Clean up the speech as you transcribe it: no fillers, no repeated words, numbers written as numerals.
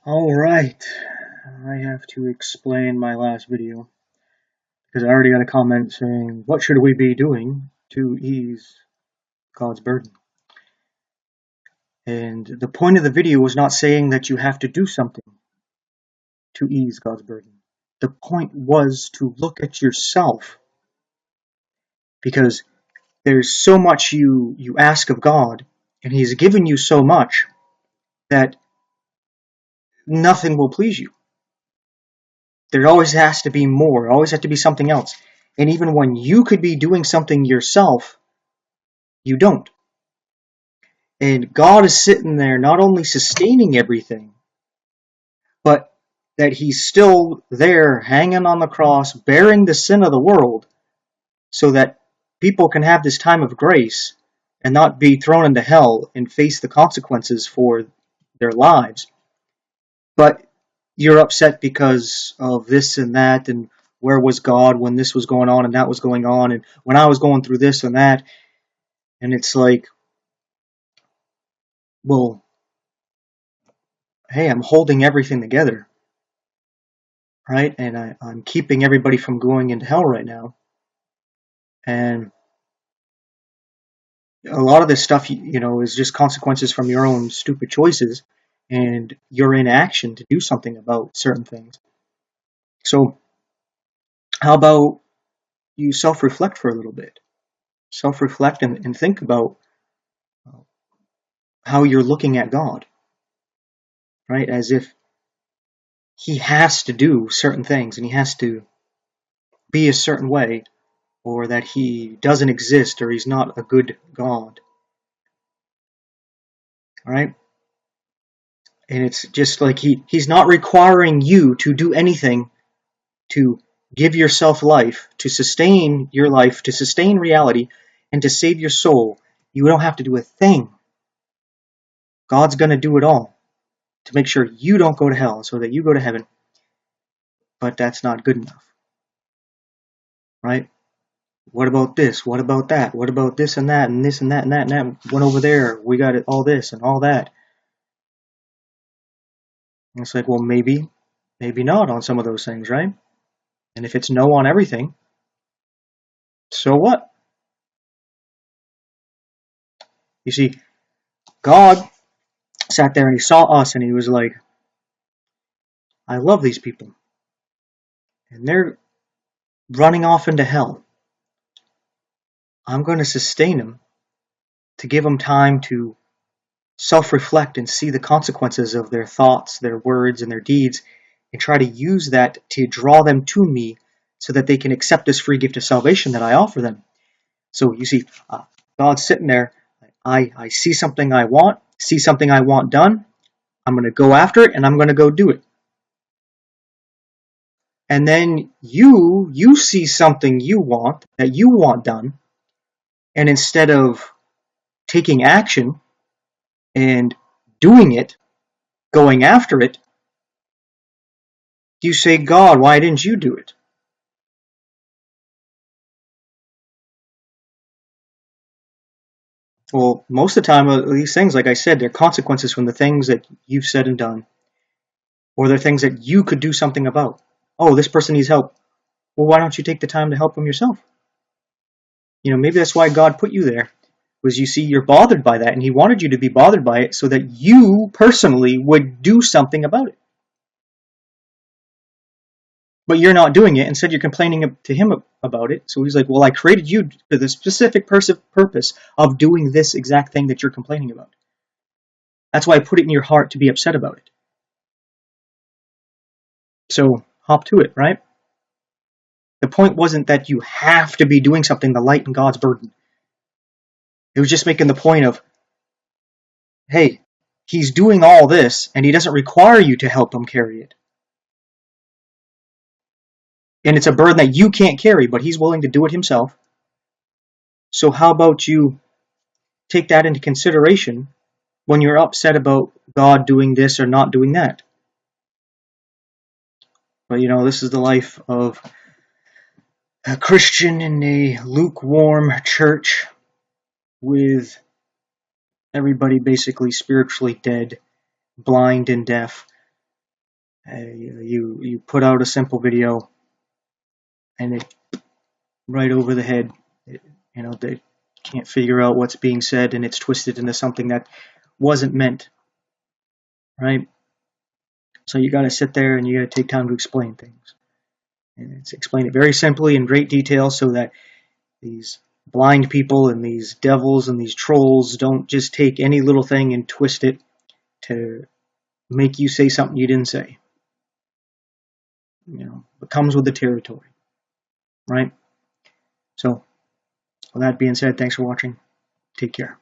Alright, I have to explain my last video because I already got a comment saying, what should we be doing to ease God's burden? And the point of the video was not saying that you have to do something to ease God's burden. The point was to look at yourself, because there's so much you ask of God, and He's given you so much that nothing will please you. There always has to be more, always has to be something else. And even when you could be doing something yourself, you don't. And God is sitting there not only sustaining everything, but that He's still there hanging on the cross, bearing the sin of the world, so that people can have this time of grace and not be thrown into hell and face the consequences for their lives. But you're upset because of this and that, and where was God when this was going on and that was going on, and when I was going through this and that. And it's like, well, hey, I'm holding everything together, right? And I'm keeping everybody from going into hell right now. And a lot of this stuff, is just consequences from your own stupid choices and your inaction to do something about certain things. So how about you self-reflect for a little bit? Self-reflect and think about how you're looking at God, right? As if He has to do certain things and He has to be a certain way, or that He doesn't exist, or He's not a good God. All right? And it's just like He's not requiring you to do anything to give yourself life, to sustain your life, to sustain reality, and to save your soul. You don't have to do a thing. God's going to do it all to make sure you don't go to hell, so that you go to heaven. But that's not good enough. Right? What about this? What about that? What about this and that and this and that and that and that went over there? We got it, all this and all that. And it's like, well, maybe not on some of those things, right? And if it's no on everything, so what? You see, God sat there and He saw us and He was like, I love these people. And they're running off into hell. I'm going to sustain them to give them time to self-reflect and see the consequences of their thoughts, their words, and their deeds, and try to use that to draw them to me so that they can accept this free gift of salvation that I offer them. So you see, God's sitting there. I see something I want done. I'm going to go after it, and I'm going to go do it. And then you see something you want done, and instead of taking action and doing it, going after it, you say, God, why didn't you do it? Well, most of the time, these things, like I said, they're consequences from the things that you've said and done, or they're things that you could do something about. Oh, this person needs help. Well, why don't you take the time to help them yourself? Maybe that's why God put you there, was you see you're bothered by that, and He wanted you to be bothered by it so that you personally would do something about it. But you're not doing it. Instead, you're complaining to Him about it. So He's like, well, I created you for the specific purpose of doing this exact thing that you're complaining about. That's why I put it in your heart to be upset about it. So hop to it, right? The point wasn't that you have to be doing something to lighten God's burden. It was just making the point of, hey, He's doing all this, and He doesn't require you to help Him carry it. And it's a burden that you can't carry, but He's willing to do it Himself. So how about you take that into consideration when you're upset about God doing this or not doing that? But this is the life of a Christian in a lukewarm church with everybody basically spiritually dead, blind and deaf, You put out a simple video, and it right over the head. They can't figure out what's being said, and it's twisted into something that wasn't meant, right? So you got to sit there and you got to take time to explain things, and it's explain it very simply in great detail, so that these blind people and these devils and these trolls don't just take any little thing and twist it to make you say something you didn't say. It comes with the territory, right? So, with that being said, thanks for watching. Take care.